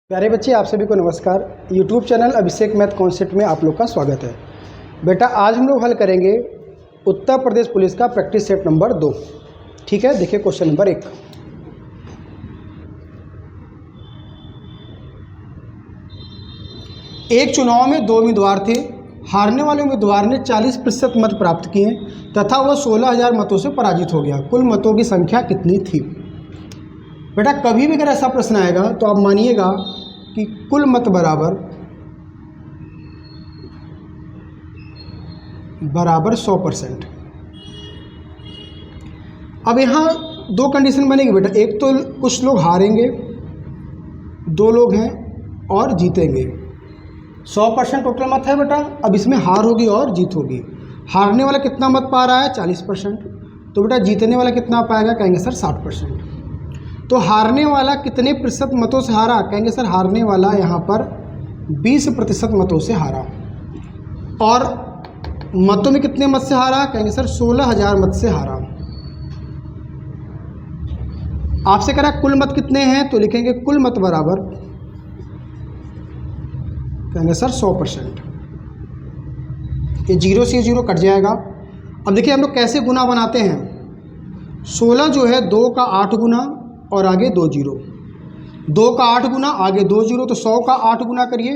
प्यारे बच्चे, आप सभी को नमस्कार। YouTube चैनल अभिषेक मैथ कॉन्सेप्ट में आप लोग का स्वागत है। बेटा, आज हम लोग हल करेंगे उत्तर प्रदेश पुलिस का प्रैक्टिस सेट नंबर 2। ठीक है, देखिए क्वेश्चन नंबर 1। एक चुनाव में 2 उम्मीदवार थे। हारने वाले उम्मीदवार ने 40% मत प्राप्त किए तथा वह 16,000 मतों से पराजित हो गया। कुल मतों की संख्या कितनी थी? बेटा, कभी भी अगर ऐसा प्रश्न आएगा तो आप मानिएगा कि कुल मत बराबर 100%। अब यहाँ 2 कंडीशन बनेगी बेटा। एक तो कुछ लोग हारेंगे, 2 लोग हैं और जीतेंगे। 100% टोटल मत है बेटा। अब इसमें हार होगी और जीत होगी। हारने वाला कितना मत पा रहा है? 40%। तो बेटा जीतने वाला कितना पाएगा? कहेंगे सर 60%। तो हारने वाला कितने प्रतिशत मतों से हारा? कहेंगे सर हारने वाला यहाँ पर 20% मतों से हारा। और मतों में कितने मत से हारा? कहेंगे सर 16,000 मत से हारा। आपसे कह रहा है कुल मत कितने हैं, तो लिखेंगे कुल मत बराबर, कहेंगे सर 100%। ये 0 से 0 कट जाएगा। अब देखिए हम लोग कैसे गुना बनाते हैं। 16 जो है 2 का 8 गुना और आगे 2 जीरो। 2 का 8 गुना आगे 2 जीरो, तो 100 का 8 गुना करिए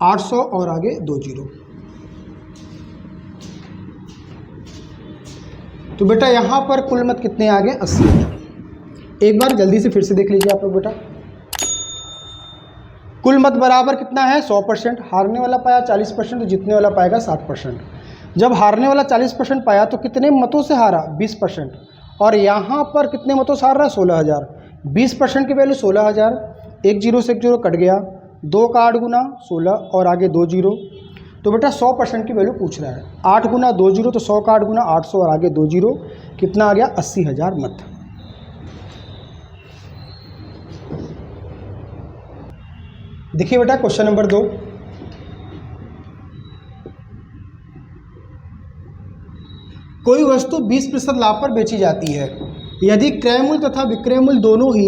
800 और आगे 2 जीरो। तो बेटा यहाँ पर कुल मत कितने आ गए? 80। एक बार जल्दी से फिर से देख लीजिए आप लोग बेटा। कुल मत बराबर कितना है? 100%। हारने वाला पाया 40%, तो जीतने वाला पाएगा 60%। जब हारने वाला 40% पाया तो कितने मतों से हारा? 20%। और यहाँ पर कितने मतों से हार रहा है? 16,000। 20% की वैल्यू 16,000। 1 जीरो से 1 जीरो कट गया। 2 का 8 गुना 16 और आगे 2 जीरो। तो बेटा 100% की वैल्यू पूछ रहा है। 8 गुना 2 जीरो, तो 100 का 8 गुना 800 और आगे 2 जीरो। कितना आ गया? 80,000 मत। देखिए बेटा क्वेश्चन नंबर 2। कोई वस्तु 20% लाभ पर बेची जाती है। यदि क्रय मूल्य तथा विक्रय मूल्य दोनों ही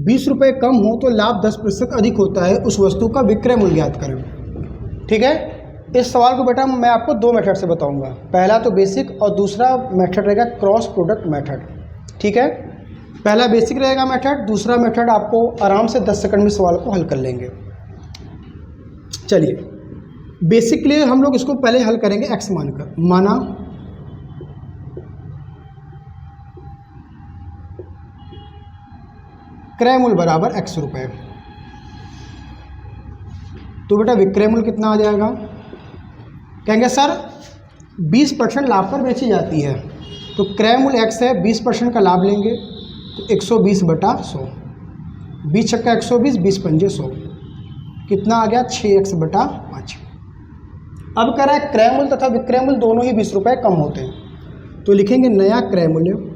20 रुपये कम हो तो लाभ 10% अधिक होता है। उस वस्तु का विक्रय मूल्य ज्ञात करें। ठीक है, इस सवाल को बेटा मैं आपको 2 मेथड से बताऊंगा। पहला तो बेसिक और दूसरा मेथड रहेगा क्रॉस प्रोडक्ट मेथड। ठीक है, पहला बेसिक रहेगा मेथड, दूसरा मेथड आपको आराम से 10 सेकंड में सवाल को हल कर लेंगे। चलिए, बेसिक के लिए हम लोग इसको पहले हल करेंगे एक्स मानकर। माना क्रय मूल्य बराबर x रुपये, तो बेटा विक्रय मूल्य कितना आ जाएगा? कहेंगे सर 20% लाभ पर बेची जाती है, तो क्रय मूल्य x है, 20% का लाभ लेंगे तो 120 बटा 100। 20 छक्का 120, 20 पंजे 100। कितना आ गया? 6x बटा 5। अब कह रहा है क्रय मूल्य तथा विक्रय मूल्य दोनों ही 20 रुपये कम होते हैं, तो लिखेंगे नया क्रय मूल्य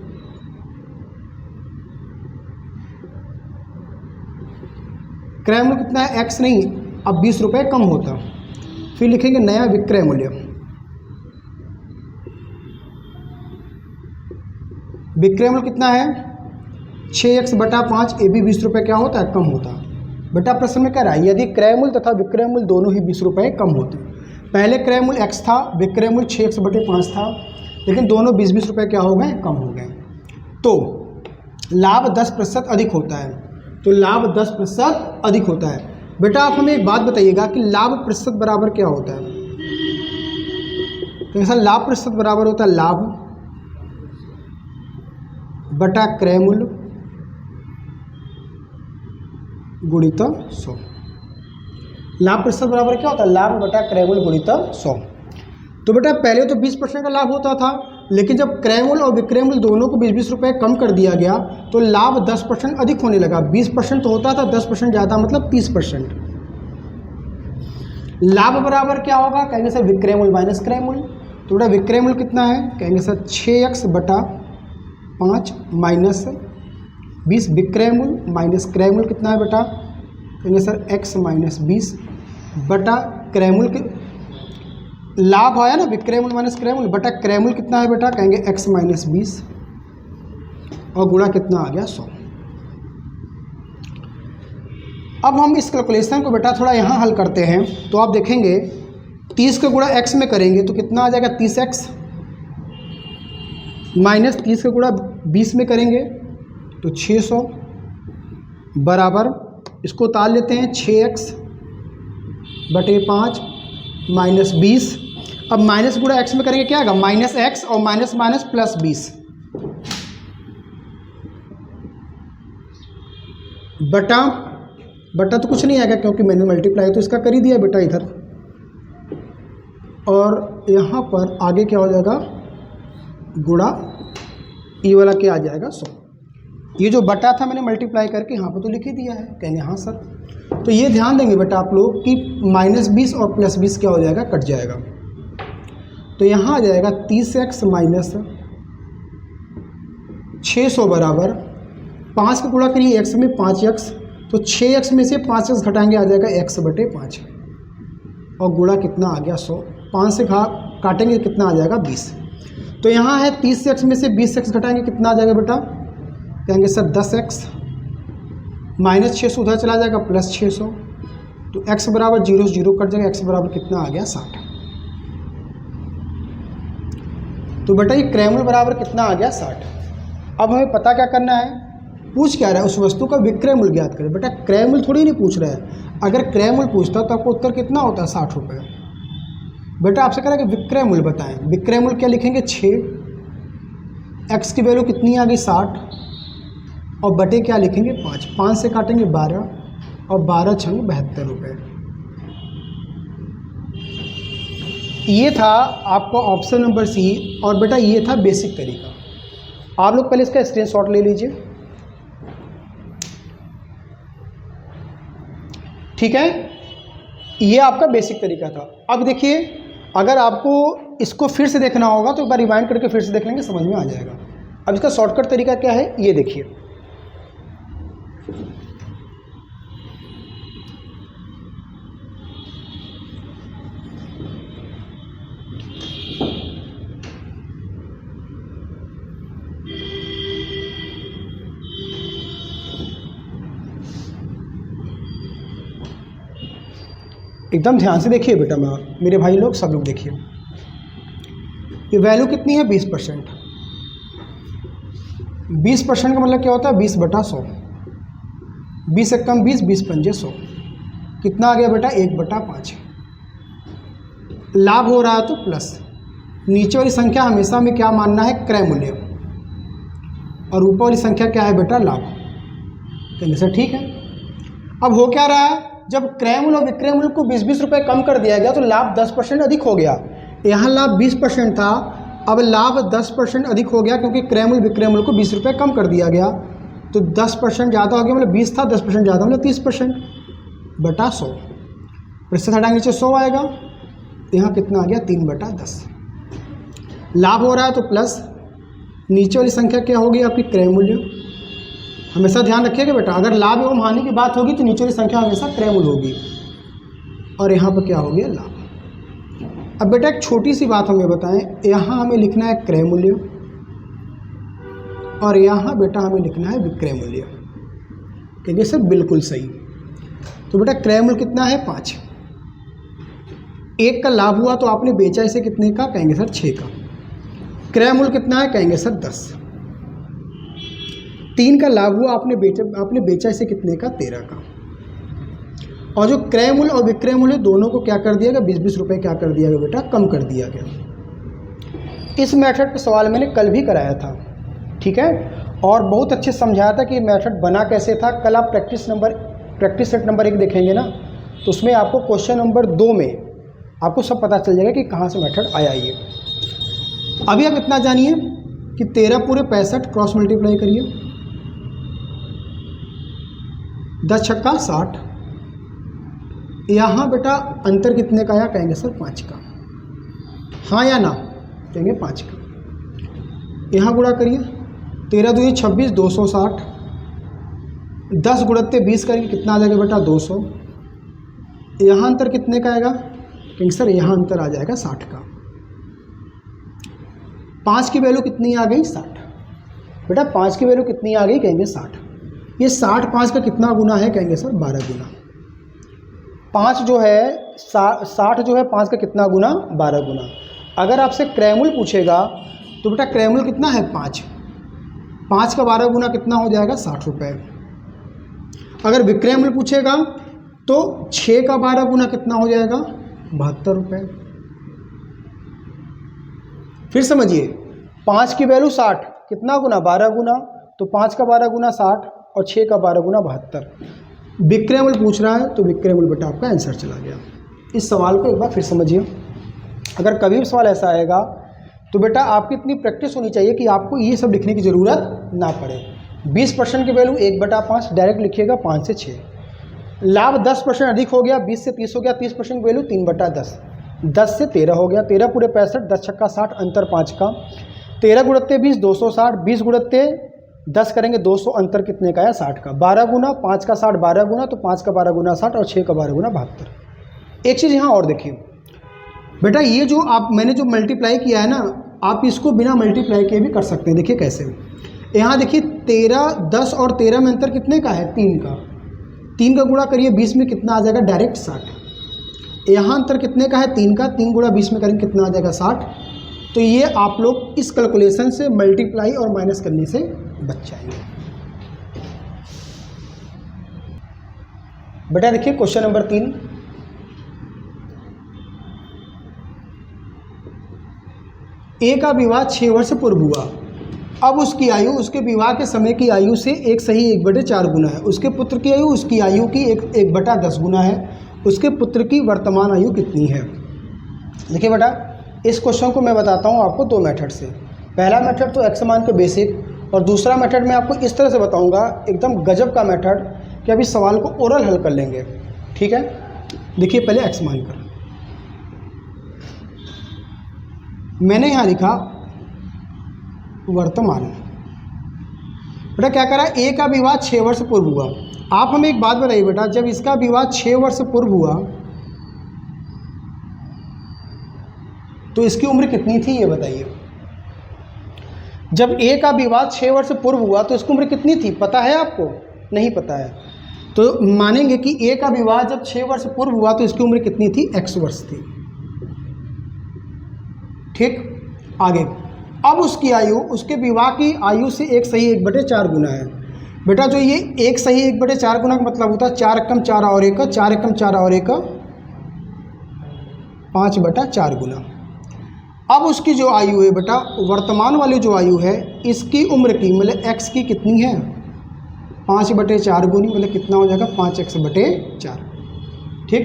क्रय मूल्य कितना है? x नहीं, अब 20 रुपये कम होता। फिर लिखेंगे नया विक्रय मूल्य। विक्रय मूल्य कितना है? 6x बटा 5। ये भी 20 रुपये क्या होता है? कम होता। बेटा प्रश्न में कह रहा है यदि क्रय मूल्य तथा विक्रय मूल्य दोनों ही 20 रुपये कम होते। पहले क्रय मूल्य x था, विक्रय मूल्य 6x बटे 5 था, लेकिन दोनों 20-20 रुपये क्या हो गए? कम हो गए। तो लाभ 10% अधिक होता है। तो लाभ 10% अधिक होता है। बेटा आप हमें एक बात बताइएगा कि लाभ प्रतिशत बराबर क्या होता है? तो ऐसा लाभ प्रतिशत बराबर होता है लाभ बटा क्रय मूल्य गुणित 100। लाभ प्रतिशत बराबर क्या होता है? लाभ बटा क्रय मूल्य गुणित 100। तो बेटा पहले तो 20% का लाभ होता था, लेकिन जब क्रय मूल्य और विक्रय मूल्य दोनों को 20-20 रुपये कम कर दिया गया तो लाभ 10% अधिक होने लगा। 20% तो होता था, 10% ज़्यादा मतलब 30%। लाभ बराबर क्या होगा? कहेंगे सर विक्रय मूल्य माइनस क्रय मूल्य। तो बेटा विक्रय मूल्य कितना है? कहेंगे सर 6x बटा 5 माइनस 20। विक्रय मूल्य माइनस क्रय मूल्य कितना है बेटा? कहेंगे सर x माइनस 20 बटा क्रय मूल्य। लाभ आया ना, विक्रय मूल्य माइनस क्रय मूल्य बटा क्रय मूल्य कितना है बेटा? कहेंगे x माइनस 20 और गुणा कितना आ गया? 100। अब हम इस कैलकुलेशन को बेटा थोड़ा यहाँ हल करते हैं, तो आप देखेंगे 30 का गुणा x में करेंगे तो कितना आ जाएगा 30x, माइनस 30 का गुणा 20 में करेंगे तो 600, बराबर इसको उतार लेते हैं 6x बटे 5 माइनस 20। अब माइनस गुणा x में करेंगे क्या आएगा माइनस x और माइनस माइनस प्लस 20 बटा तो कुछ नहीं आएगा क्योंकि मैंने मल्टीप्लाई तो इसका कर ही दिया बेटा इधर, और यहाँ पर आगे क्या हो जाएगा गुणा, ये वाला क्या आ जाएगा 100। ये जो बटा था मैंने मल्टीप्लाई करके यहाँ पर तो लिख ही दिया है, कहेंगे हाँ सर। तो ये ध्यान देंगे बेटा आप लोग कि माइनस 20 और प्लस 20 क्या हो जाएगा कट जाएगा, तो यहाँ आ जाएगा 30x माइनस 600 बराबर 5 का गुणा करिए x में 5x, तो 6x में से 5x घटाएंगे आ जाएगा x बटे 5 और गुणा कितना आ गया 100, 5 से काटेंगे कितना आ जाएगा 20। तो यहाँ है 30x में से 20x घटाएंगे कितना आ जाएगा बेटा, कहेंगे सर 10x माइनस 600 उधर चला जाएगा प्लस 600, तो x बराबर 0 से 0 कट जाएगा, x बराबर कितना आ गया 60। तो बेटा ये क्रयमूल्य बराबर कितना आ गया 60। अब हमें पता क्या करना है, पूछ क्या रहा है उस वस्तु का विक्रय मूल्य ज्ञात करें। बेटा क्रय मूल्य थोड़ी नहीं पूछ रहा है, अगर क्रय मूल्य पूछता तो आपको उत्तर कितना होता है 60 रुपये। बेटा आपसे कह रहा है कि विक्रय मूल्य बताएं, विक्रय मूल्य क्या लिखेंगे 6, x की वैल्यू कितनी आ गई 60 और बटे क्या लिखेंगे 5, 5 से काटेंगे 12 और 12 छंग 72 रुपये। ये था आपका ऑप्शन नंबर सी, और बेटा ये था बेसिक तरीका। आप लोग पहले इसका स्क्रीनशॉट ले लीजिए, ठीक है। ये आपका बेसिक तरीका था। अब देखिए अगर आपको इसको फिर से देखना होगा तो एक बार रिवाइंड करके फिर से देख लेंगे, समझ में आ जाएगा। अब इसका शॉर्टकट तरीका क्या है ये देखिए, एकदम ध्यान से देखिए बेटा, मेरे भाई लोग सब लोग देखिए। ये वैल्यू कितनी है 20%। 20% का मतलब क्या होता है 20 बटा 100, 20 एक कम 20, 20 पंजे 100, कितना आ गया बेटा 1 बटा 5। लाभ हो रहा है तो प्लस, नीचे वाली संख्या हमेशा में क्या मानना है क्रय मूल्य, और ऊपर वाली संख्या क्या है बेटा लाभ। कहने से ठीक है। अब हो क्या रहा है, जब क्रय मूल्य और विक्रय मूल्य को 20-20 रुपये कम कर दिया गया तो लाभ 10% अधिक हो गया। यहाँ लाभ 20% था, अब लाभ 10% अधिक हो गया क्योंकि क्रय मूल्य विक्रय मूल्य को 20 रुपये कम कर दिया गया, तो 10% ज़्यादा हो गया, मतलब 20 था 10% ज़्यादा मतलब 30% बटा 100। प्रतिशत हटाएंगे नीचे 100 आएगा, यहाँ कितना आ गया 3 बटा 10। लाभ हो रहा है तो प्लस, नीचे वाली संख्या क्या होगी आपकी क्रय मूल्य। हमेशा ध्यान रखिएगा बेटा, अगर लाभ एवं हानि की बात होगी तो नीचे वाली संख्या हमेशा क्रय मूल्य होगी, और यहाँ पर क्या हो गया लाभ। अब बेटा एक छोटी सी बात हमें बताएं, यहाँ हमें लिखना है क्रय मूल्य और यहाँ बेटा हमें लिखना है विक्रय मूल्य। कहेंगे सर बिल्कुल सही। तो बेटा क्रय मूल्य कितना है 5, 1 का लाभ हुआ तो आपने बेचा इसे कितने का, कहेंगे सर 6 का। क्रय मूल्य कितना है, कहेंगे सर 10। 3 का लाभ हुआ आपने बेचा इसे कितने का, 13 का। और जो क्रय मूल्य और विक्रय मूल्य दोनों को क्या कर दिया गया, 20-20 रुपये क्या कर दिया गया बेटा, कम कर दिया गया। इस मेथड पर सवाल मैंने कल भी कराया था, ठीक है, और बहुत अच्छे समझाया था कि ये मेथड बना कैसे था। कल आप प्रैक्टिस सेट नंबर 1 देखेंगे ना, तो उसमें आपको क्वेश्चन नंबर 2 में आपको सब पता चल जाएगा कि कहाँ से मेथड आया ये। अभी आप इतना जानिए कि 13 पूरे 65 क्रॉस मल्टीप्लाई करिए, 10 छक्का 60। यहाँ बेटा अंतर कितने का आया, कहेंगे सर 5 का। हाँ या ना, कहेंगे 5 का। यहाँ गुणा करिए, 13 दूनी 26, 260। 10 गुणत्ते 20 करेंगे कितना आ जाएगा बेटा 200। यहाँ अंतर कितने का आएगा, कहेंगे सर यहाँ अंतर आ जाएगा 60 का। 5 की वैल्यू कितनी आ गई 60। बेटा 5 की वैल्यू कितनी आ गई, कहेंगे 60। ये 60 5 का कितना गुना है? कहेंगे सर 12 गुना। 5 जो है 60 जो है 5 का कितना गुना? 12 गुना। अगर आपसे क्रयमूल्य पूछेगा तो बेटा क्रयमूल्य कितना है? 5। 5 का 12 गुना कितना हो जाएगा? 60 रुपये। अगर विक्रय मूल्य पूछेगा तो 6 का 12 गुना कितना हो जाएगा? 72 रुपये। फिर समझिए 5 की वैल्यू 60, कितना गुना? 12 गुना। तो 5 का 12 गुना 60 और 6 का 12 गुना 72। विक्रय मूल्य पूछ रहा है तो विक्रय मूल्य बेटा आपका आंसर चला गया। इस सवाल को एक बार फिर समझिए। अगर कभी भी सवाल ऐसा आएगा तो बेटा आपकी इतनी प्रैक्टिस होनी चाहिए कि आपको ये सब लिखने की ज़रूरत ना पड़े। 20% की वैल्यू 1/5 डायरेक्ट लिखिएगा 5 से 6। लाभ 10% अधिक हो गया, 20 से 30 हो गया, 30% की वैल्यू 3/10। 10 से 13 हो गया, 13 पूरे 65, 10 छक्का 60, अंतर 5 का। 13 गुणत्ते 20 260, 20 गुणत्ते 10 करेंगे 200, अंतर कितने का है? 60 का। 12 गुना 5 का 60 12 गुना, तो 5 का 12 गुना 60 और 6 का 12 गुना 72। एक चीज़ यहाँ और देखिए बेटा, ये जो मैंने जो मल्टीप्लाई किया है ना, आप इसको बिना मल्टीप्लाई किए भी कर सकते हैं। देखिए कैसे। यहाँ देखिए 13 10 और 13 में अंतर कितने का है? 3 का। 3 का गुणा करिए 20 में, कितना आ जाएगा? डायरेक्ट 60। यहाँ अंतर कितने का है? 3 का। 3 गुणा 20 में करेंगे कितना आ जाएगा? 60। तो ये आप लोग इस कैलकुलेशन से मल्टीप्लाई और माइनस करने से बच जाएंगे। बेटा देखिए क्वेश्चन नंबर 3। ए का विवाह 6 वर्ष पूर्व हुआ। अब उसकी आयु उसके विवाह के समय की आयु से 1 सही 1/4 गुना है। उसके पुत्र की आयु उसकी आयु की 1/10 गुना है। उसके पुत्र की वर्तमान आयु कितनी है? देखिए बेटा, इस क्वेश्चन को मैं बताता हूँ आपको 2 मेथड से। पहला मेथड तो एक्स मान के बेसिक, और दूसरा मेथड मैं आपको इस तरह से बताऊँगा, एकदम गजब का मेथड, कि अभी सवाल को ओरल हल कर लेंगे। ठीक है, देखिए पहले एक्स मान कर मैंने यहाँ लिखा वर्तमान। बेटा क्या करा? ए का विवाह 6 वर्ष पूर्व हुआ। आप हमें एक बात बताइए बेटा, जब इसका विवाह 6 वर्ष पूर्व हुआ तो इसकी उम्र कितनी थी? ये बताइए। जब ए का विवाह 6 वर्ष पूर्व हुआ तो इसकी उम्र कितनी थी? पता है आपको? नहीं पता है। तो मानेंगे कि ए का विवाह जब 6 वर्ष पूर्व हुआ तो इसकी उम्र कितनी थी? x वर्ष थी। ठीक, आगे। अब उसकी आयु उसके विवाह की आयु से 1 सही 1/4 गुना है। बेटा जो ये 1 सही 1/4 गुना का मतलब होता है 4 एकम 4 और 1, 4 एकम 4 और 1, 5/4 गुना। अब उसकी जो आयु है बेटा, वर्तमान वाली जो आयु है, इसकी उम्र की मतलब x की कितनी है? 5/4 गुनी, मतलब कितना हो जाएगा? 5x/4। ठीक।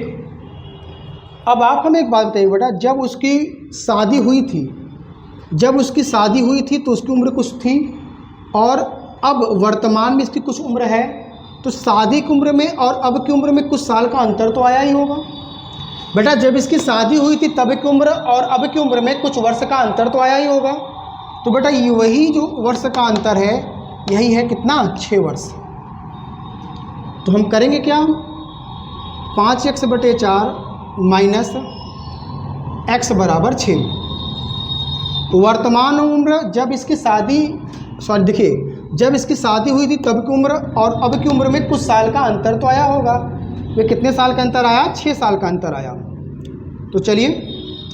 अब आप हमें एक बात बताइए बेटा, जब उसकी शादी हुई थी तो उसकी उम्र कुछ थी, और अब वर्तमान में इसकी कुछ उम्र है। तो शादी की उम्र में और अब की उम्र में कुछ साल का अंतर तो आया ही होगा। बेटा जब इसकी शादी हुई थी तब की उम्र और अब की उम्र में कुछ वर्ष का अंतर तो आया ही होगा। तो बेटा ये वही जो वर्ष का अंतर है, यही है कितना? 6 वर्ष। तो हम करेंगे क्या? 5x/4 माइनस x बराबर 6। वर्तमान उम्र जब इसकी शादी देखिए जब इसकी शादी हुई थी तब की उम्र और अब की उम्र में कुछ साल का अंतर तो आया होगा। वे कितने साल का अंतर आया? 6 साल का अंतर आया। तो चलिए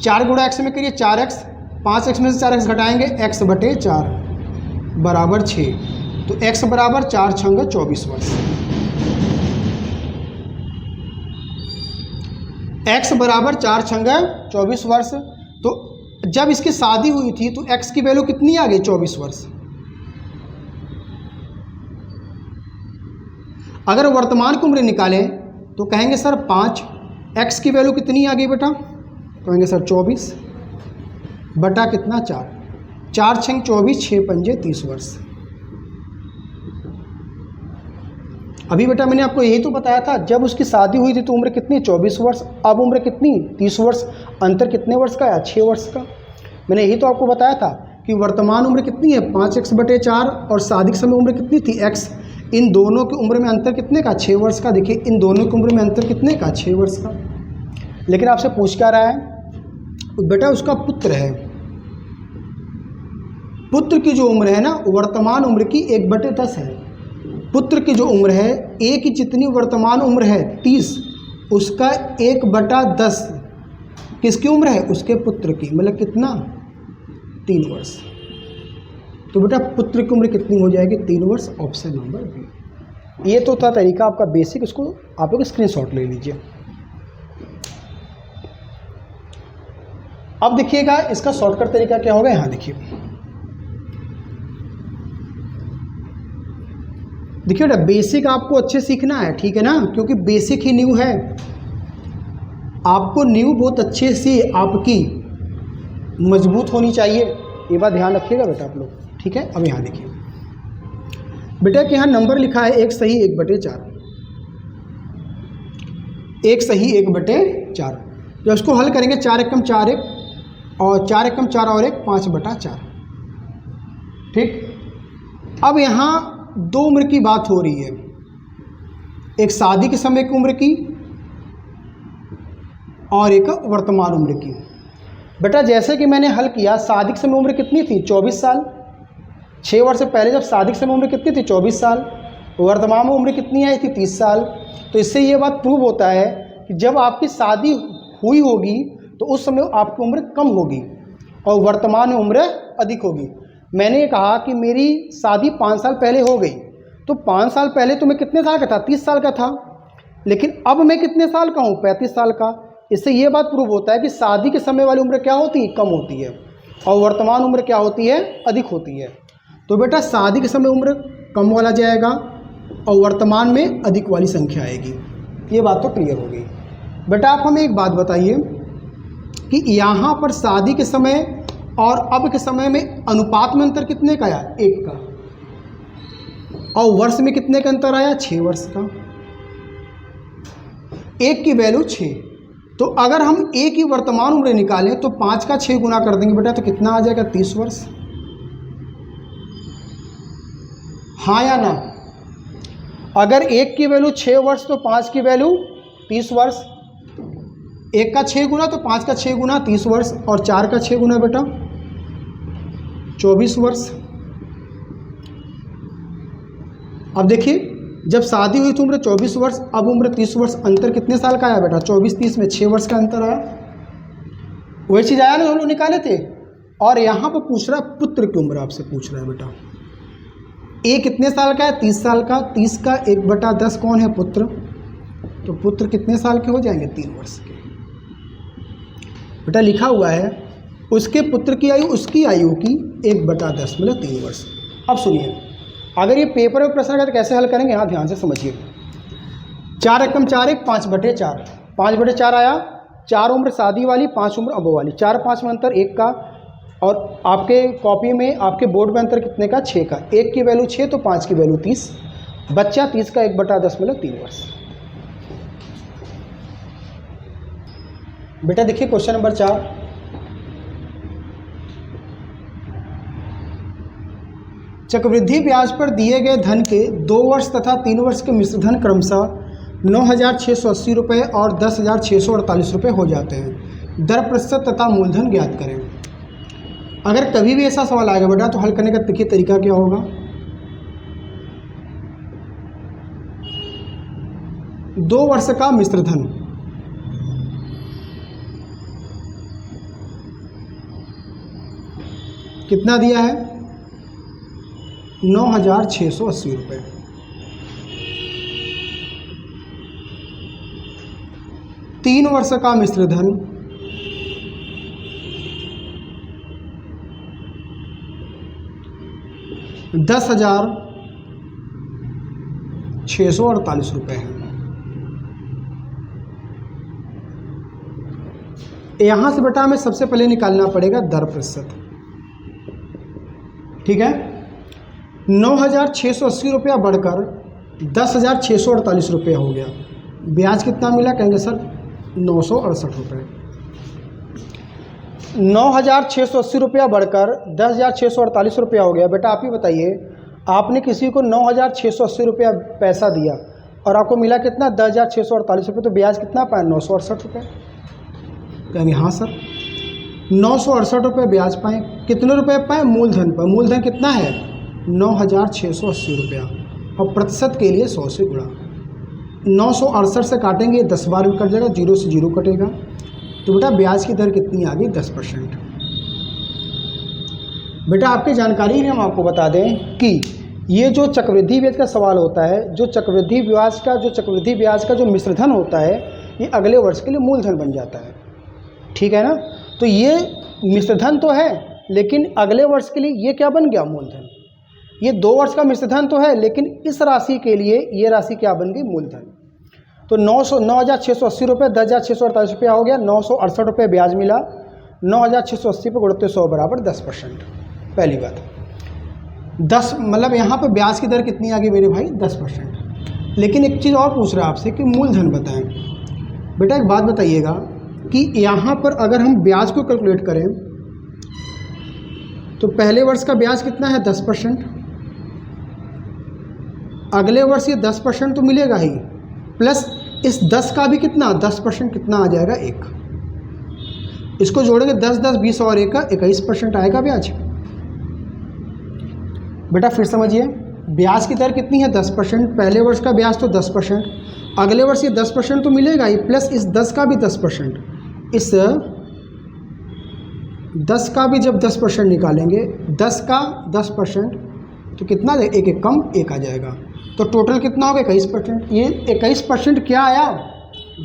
4 गुणा x में करिए 4x, 5x में से 4x घटाएंगे, x/4 बराबर 6। तो x बराबर 4 × 24 वर्ष। x बराबर 4 × 24 वर्ष। तो जब इसकी शादी हुई थी तो x की वैल्यू कितनी आ गई? 24 वर्ष। अगर वर्तमान की उम्र निकालें तो कहेंगे सर 5, x की वैल्यू कितनी आ गई बेटा? कहेंगे सर 24 बटा कितना? 4। 4 × 24 6 × 30 वर्ष। अभी बेटा मैंने आपको यही तो बताया था, जब उसकी शादी हुई थी तो उम्र कितनी? 24 वर्ष। अब उम्र कितनी? 30 वर्ष। अंतर कितने वर्ष का है? 6 वर्ष का। मैंने यही तो आपको बताया था कि वर्तमान उम्र कितनी है? 5x/4 और शादी के समय उम्र कितनी थी? x। इन दोनों की उम्र में अंतर कितने का? 6 वर्ष का। देखिए इन दोनों की उम्र में अंतर कितने का? 6 वर्ष का। लेकिन आपसे पूछ क्या रहा है? बेटा उसका पुत्र है, पुत्र की जो उम्र है ना, वर्तमान उम्र की 1/10 है। पुत्र की जो उम्र है ए की जितनी वर्तमान उम्र है 30, उसका 1/10 किसकी उम्र है? उसके पुत्र की, मतलब कितना? 3 वर्ष। तो बेटा पुत्र की उम्र कितनी हो जाएगी? 3 वर्ष, ऑप्शन नंबर बी। ये तो था तरीका आपका बेसिक, इसको आप लोग स्क्रीनशॉट ले लीजिए। अब देखिएगा इसका शॉर्टकट तरीका क्या होगा। यहाँ देखिए बेटा बेसिक आपको अच्छे सीखना है, ठीक है ना, क्योंकि बेसिक ही न्यू है। आपको न्यू बहुत अच्छे से आपकी मजबूत होनी चाहिए, ये बात ध्यान रखिएगा बेटा आप लोग, ठीक है। अब यहाँ देखिए बेटा कि यहाँ नंबर लिखा है 1 सही 1/4, 1 सही 1/4। जब उसको हल करेंगे 4 एकम 4 1 और 4 एकम 4 और 1 5/4, ठीक। अब यहाँ 2 उम्र की बात हो रही है, एक शादी के समय की उम्र की और एक वर्तमान उम्र की। बेटा जैसे कि मैंने हल किया, शादी के समय उम्र कितनी थी? 24 साल। 6 वर्ष से पहले जब शादी के समय उम्र कितनी थी? 24 साल। वर्तमान में उम्र कितनी आई थी? 30 साल। तो इससे ये बात प्रूव होता है कि जब आपकी शादी हुई होगी तो उस समय आपकी उम्र कम होगी और वर्तमान में उम्र अधिक होगी। मैंने कहा कि मेरी शादी 5 साल पहले हो गई, तो 5 साल पहले तो मैं कितने साल का था? 30 साल का था, लेकिन अब मैं कितने साल का हूँ? 35 साल का। इससे ये बात प्रूव होता है कि शादी के समय वाली उम्र क्या होती है? कम होती है, और वर्तमान उम्र क्या होती है? अधिक होती है। तो बेटा शादी के समय उम्र कम वाला जाएगा और वर्तमान में अधिक वाली संख्या आएगी। ये बात तो क्लियर हो गई। बेटा आप हमें एक बात बताइए कि यहाँ पर शादी के समय और अब के समय में अनुपात में अंतर कितने का आया? 1 का। और वर्ष में कितने का अंतर आया? 6 वर्ष का। 1 की वैल्यू 6। तो अगर हम 1 की वर्तमान उम्र निकालें तो 5 का 6 गुना कर देंगे बेटा, तो कितना आ जाएगा? 30 वर्ष। हाँ या ना? अगर 1 की वैल्यू 6 वर्ष तो 5 की वैल्यू 30 वर्ष। 1 का 6 गुना तो 5 का 6 गुना 30 वर्ष, और 4 का 6 गुना बेटा 24 वर्ष। अब देखिए जब शादी हुई तो उम्र 24 वर्ष, अब उम्र 30 वर्ष, अंतर कितने साल का आया बेटा? 24-30 में 6 वर्ष का अंतर आया। वही चीज़ आया ना हम लोग निकाले थे। और यहाँ पर पूछ रहा है पुत्र की उम्र, आपसे पूछ रहा है बेटा। ए कितने साल का है? 30 साल का। 30 का 1/10 कौन है? पुत्र। तो पुत्र कितने साल के हो जाएंगे? 3 वर्ष के। बेटा लिखा हुआ है उसके पुत्र की आयु उसकी आयु की 1/10 मतलब 3 वर्ष। अब सुनिए, अगर ये पेपर में प्रश्न आएगा तो कैसे हल करेंगे? यहाँ ध्यान से समझिए। 4 एकम 4 1 5/4, 5/4 आया। 4 उम्र शादी वाली, 5 उम्र अब वाली। 4 5 में अंतर 1 का, और आपके कॉपी में आपके बोर्ड में अंतर कितने का? 6 का। 1 की वैल्यू 6 तो 5 की वैल्यू 30। बच्चा 30 का 1/10 मतलब 3 वर्ष। बेटा देखिए क्वेश्चन नंबर 4। चक्रवृद्धि ब्याज पर दिए गए धन के 2 वर्ष तथा 3 वर्ष के मिश्र धन क्रमशः 9,680 रुपये और 10,648 रुपये हो जाते हैं। दर प्रतिशत तथा मूलधन ज्ञात करें। अगर कभी भी ऐसा सवाल आएगा बेटा तो हल करने का देखिए तरीका क्या होगा। 2 वर्ष का मिश्र धन, कितना दिया है? 9,680 रुपये। तीन वर्ष का मिश्र धन 10,648 रुपये है। यहाँ से बेटा हमें सबसे पहले निकालना पड़ेगा दर प्रतिशत, ठीक है। 9,680 रुपया बढ़कर 10,648 रुपया हो गया। ब्याज कितना मिला? कहेंगे सर 968 रुपये। 9,680 रुपया बढ़कर 10,648 रुपया हो गया। बेटा आप ही बताइए, आपने किसी को 9,680 रुपया पैसा दिया और आपको मिला कितना? 10,648 रुपये। तो ब्याज कितना पाए? 968 रुपये। कहेंगे हाँ सर 968 रुपये ब्याज पाए। कितने रुपए पाए? मूलधन पर। मूलधन कितना है? 9,680 रुपया। और प्रतिशत के लिए 100 से गुणा। 968 से काटेंगे 10 बार कट जाएगा, 0 से 0 कटेगा। तो बेटा ब्याज की दर कितनी आ गई? 10%। बेटा आपकी जानकारी में हम आपको बता दें कि ये जो चक्रवृद्धि ब्याज का सवाल होता है, जो चक्रवृद्धि ब्याज का जो मिश्रधन होता है, ये अगले वर्ष के लिए मूलधन बन जाता है। ठीक है ना? तो ये मिश्रधन तो है, लेकिन अगले वर्ष के लिए ये क्या बन गया? मूलधन। ये 2 वर्ष का मिश्रधन तो है, लेकिन इस राशि के लिए ये राशि क्या बन गई? मूलधन। तो 9,680 रुपये 10,648 रुपया हो गया। 968 रुपये ब्याज मिला। 9,680 पे गुणित 100 बराबर 10%। पहली बात 10, मतलब यहाँ पे ब्याज की दर कितनी आ गई मेरे भाई? 10%। लेकिन एक चीज़ और पूछ रहा है आपसे कि मूलधन बताएं। बेटा एक बात बताइएगा कि यहाँ पर अगर हम ब्याज को कैलकुलेट करें तो पहले वर्ष का ब्याज कितना है? 10%। अगले वर्ष ये 10% तो मिलेगा ही, प्लस इस 10 का भी कितना? 10% कितना आ जाएगा? 1। इसको जोड़ेंगे 10, 10, 20 और 1 का 21% आएगा ब्याज। बेटा फिर समझिए, ब्याज की दर कितनी है? 10%। पहले वर्ष का ब्याज तो 10%, अगले वर्ष ये 10% तो मिलेगा ही, प्लस इस 10 का भी 10%। इस 10 का भी जब 10% निकालेंगे, 10 का 10% तो कितना? 1 कम 1 आ जाएगा। तो टोटल कितना होगा? 21%। ये 21% क्या आया?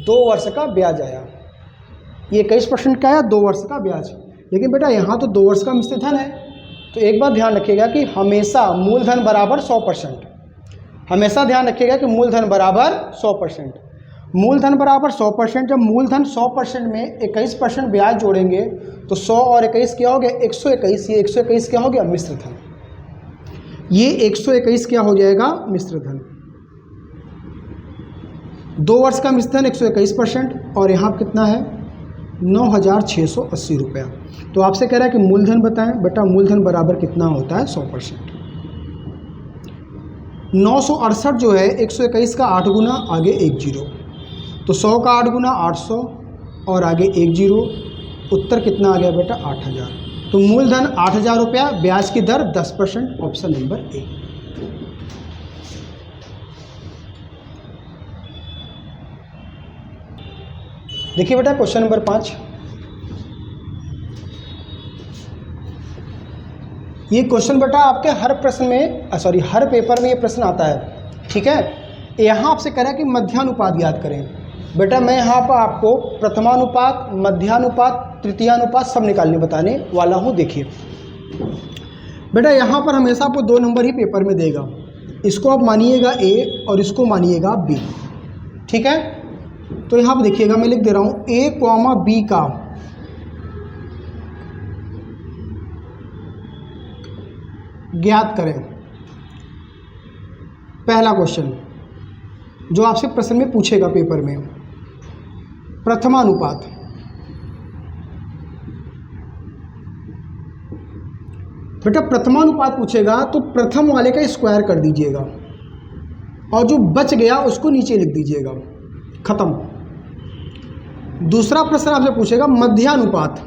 2 वर्ष का ब्याज आया। ये 21% क्या आया? 2 वर्ष का ब्याज। लेकिन बेटा यहाँ तो 2 वर्ष का मिश्रधन है, तो एक बात ध्यान रखिएगा कि हमेशा मूलधन बराबर 100%। हमेशा ध्यान रखिएगा कि मूलधन बराबर 100%। मूलधन बराबर 100%। जब मूलधन 100% में 21% ब्याज जोड़ेंगे तो 100 और 21 क्या हो गया? 121। ये 121 क्या हो गया? मिश्रधन। ये 121 क्या हो जाएगा? मिश्रधन। 2 वर्ष का मिश्रधन 121%, और यहाँ कितना है? 9,680 रुपया। तो आपसे कह रहा है कि मूलधन बताएं। बेटा मूलधन बराबर कितना होता है? 100%। 968 जो है 121 का 8 गुना, आगे 1 जीरो, तो 100 का 8 गुना 800 और आगे 1 जीरो। उत्तर कितना आ गया बेटा? 8,000। तो मूलधन 8,000 रुपया, ब्याज की दर 10%। Option number A. देखिए बेटा क्वेश्चन नंबर 5। ये क्वेश्चन बेटा आपके हर प्रश्न में हर पेपर में ये प्रश्न आता है। ठीक है? यहाँ आपसे कह रहा है कि मध्यानुपात याद करें। बेटा मैं यहाँ पर आपको प्रथमानुपात, मध्यानुपात, तृतीयानुपात सब बताने वाला हूँ। देखिए बेटा यहाँ पर हमेशा आपको 2 नंबर ही पेपर में देगा। इसको आप मानिएगा ए और इसको मानिएगा बी। ठीक है? तो यहाँ पर देखिएगा, मैं लिख दे रहा हूँ ए कॉमा बी का ज्ञात करें। पहला क्वेश्चन जो आपसे प्रश्न में पूछेगा पेपर में, प्रथमानुपात। बेटा प्रथमानुपात पूछेगा तो प्रथम वाले का स्क्वायर कर दीजिएगा और जो बच गया उसको नीचे लिख दीजिएगा, खत्म। दूसरा प्रश्न आपसे पूछेगा मध्यानुपात।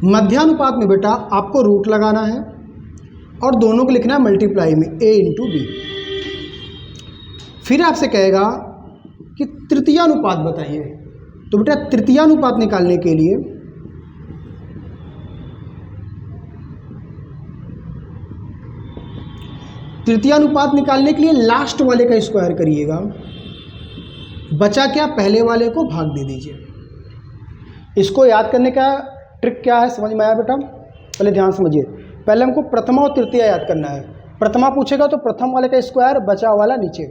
मध्यानुपात में बेटा आपको रूट लगाना है और दोनों को लिखना है मल्टीप्लाई में, a इंटू बी। फिर आपसे कहेगा कि तृतीयानुपात बताइए। तो बेटा तृतीयानुपात निकालने के लिए लास्ट वाले का स्क्वायर करिएगा, बचा क्या? पहले वाले को भाग दे दीजिए। इसको याद करने का ट्रिक क्या है समझ में आया बेटा? पहले ध्यान समझिए। पहले हमको प्रथमा और तृतीया याद करना है। प्रथमा पूछेगा तो प्रथम वाले का स्क्वायर, बचा वाला नीचे।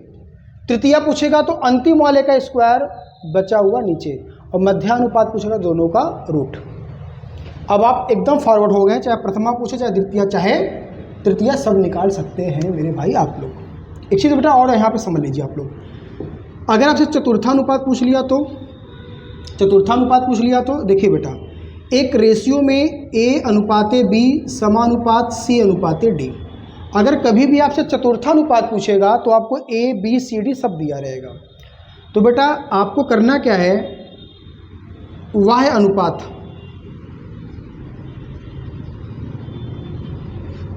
तृतीया पूछेगा तो अंतिम वाले का स्क्वायर, बचा हुआ नीचे। और मध्यानुपात पूछेगा दोनों का रूट। अब आप एकदम फॉरवर्ड हो गए, चाहे प्रथमा पूछे चाहे द्वितीय चाहे तृतीया, सब निकाल सकते हैं मेरे भाई आप लोग। एक चीज़ बेटा और यहाँ पे समझ लीजिए आप लोग, अगर आपसे चतुर्थानुपात पूछ लिया तो देखिए बेटा एक रेशियो में a अनुपाते b समानुपात c अनुपाते d। अगर कभी भी आपसे चतुर्थानुपात पूछेगा तो आपको a b c d सब दिया रहेगा। तो बेटा आपको करना क्या है, वह अनुपात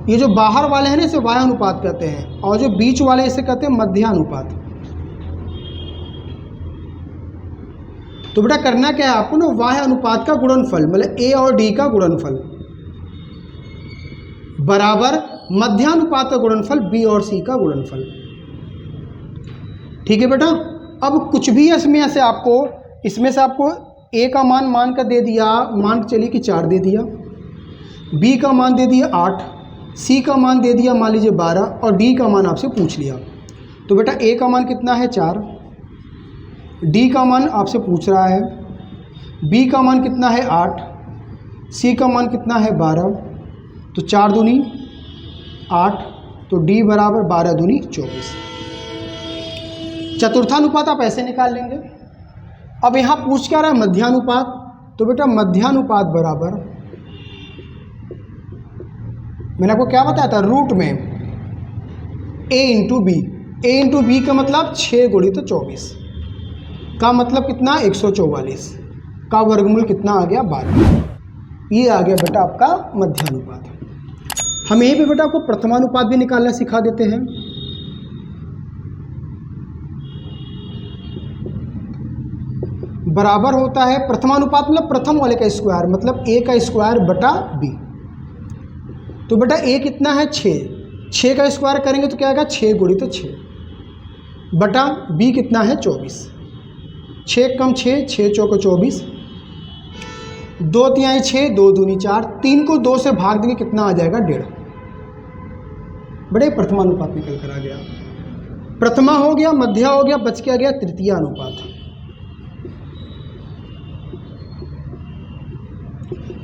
ये जो बाहर वाले हैं ना इसे वाह्य अनुपात कहते हैं, और जो बीच वाले इसे कहते हैं मध्यानुपात। तो बेटा करना क्या है आपको ना, वाह्य अनुपात का गुणनफल मतलब ए और डी का गुणनफल बराबर मध्यानुपात का गुणनफल बी और सी का गुणनफल। ठीक है बेटा। अब कुछ भी इसमें से आपको ए का मान कर दे दिया, मान के चलिए कि 4 दे दिया, बी का मान दे दिया 8, सी का मान दे दिया मान लीजिए 12, और डी का मान आपसे पूछ लिया। तो बेटा ए का मान कितना है 4, डी का मान आपसे पूछ रहा है, बी का मान कितना है 8, सी का मान कितना है 12, तो 4 दूनी 8, तो डी बराबर 12 दूनी 24। चतुर्थानुपात आप ऐसे निकाल लेंगे। अब यहाँ पूछ क्या रहा है मध्यानुपात, तो बेटा मध्यानुपात बराबर, मैंने आपको क्या बताया था रूट में a into B. A into B का मतलब 6 गुणित 24 का मतलब कितना 144 का वर्गमूल कितना आ गया 12। ये आ गया बेटा आपका मध्यानुपात। हम यहीं पे बेटा आपको प्रथमानुपात भी निकालना सिखा देते हैं। बराबर होता है प्रथमानुपात मतलब प्रथम वाले का स्क्वायर, मतलब a का स्क्वायर बटा b। तो बेटा a कितना है 6 का स्क्वायर करेंगे तो क्या आएगा 6 गुणित 6 बटा b कितना है 24। 6 कम 6 चौको 24, 2 तिहाई 6, 2 दूनी 4, 3 को 2 से भाग देंगे कितना आ जाएगा 1.5। बड़े प्रथमानुपात निकल कर आ गया। प्रथमा हो गया, मध्या हो गया, बच के आ गया तृतीय अनुपात।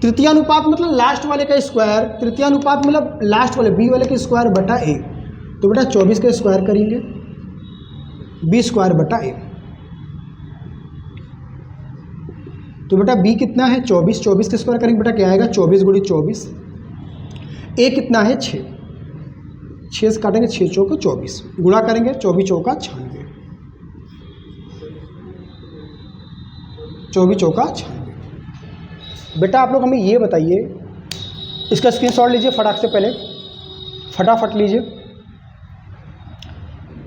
तृतीय अनुपात मतलब लास्ट वाले का स्क्वायर, तृतीय अनुपात मतलब लास्ट वाले बी वाले का स्क्वायर बटा ए। तो बेटा 24 का स्क्वायर करेंगे, बी स्क्वायर बटा ए। तो बेटा बी कितना है 24, 24 का स्क्वायर करेंगे बेटा क्या आएगा 24 गुणित 24। ए कितना है 6 से काटेंगे 6 चौको 24, गुणा करेंगे 24 चौका 96, 24 चौका 96। बेटा आप लोग हमें ये बताइए, इसका स्क्रीनशॉट लीजिए फटाक से, पहले फटाफट लीजिए,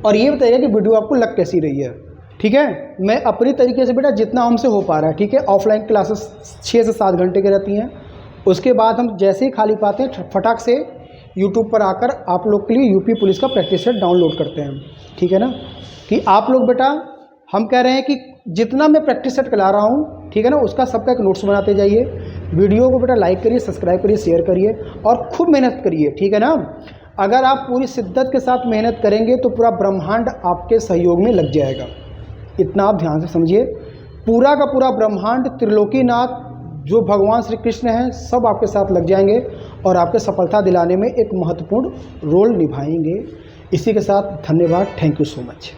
और ये बताइए कि वीडियो आपको लग कैसी रही है। ठीक है, मैं अपनी तरीके से बेटा जितना हमसे हो पा रहा है, ठीक है। ऑफलाइन क्लासेस 6 से 7 घंटे की रहती हैं, उसके बाद हम जैसे ही खाली पाते हैं फटाक से यूट्यूब पर आकर आप लोग के लिए यूपी पुलिस का प्रैक्टिस सेट डाउनलोड करते हैं। ठीक है ना, कि आप लोग बेटा हम कह रहे हैं कि जितना मैं प्रैक्टिस सेट करा रहा हूँ, ठीक है ना, उसका सबका एक नोट्स बनाते जाइए। वीडियो को बेटा लाइक करिए, सब्सक्राइब करिए, शेयर करिए और खूब मेहनत करिए। ठीक है ना, अगर आप पूरी शिद्दत के साथ मेहनत करेंगे तो पूरा ब्रह्मांड आपके सहयोग में लग जाएगा। इतना आप ध्यान से समझिए, पूरा का पूरा ब्रह्मांड, त्रिलोकीनाथ जो भगवान श्री कृष्ण हैं, सब आपके साथ लग जाएंगे और आपके सफलता दिलाने में एक महत्वपूर्ण रोल निभाएंगे। इसी के साथ धन्यवाद, थैंक यू सो मच।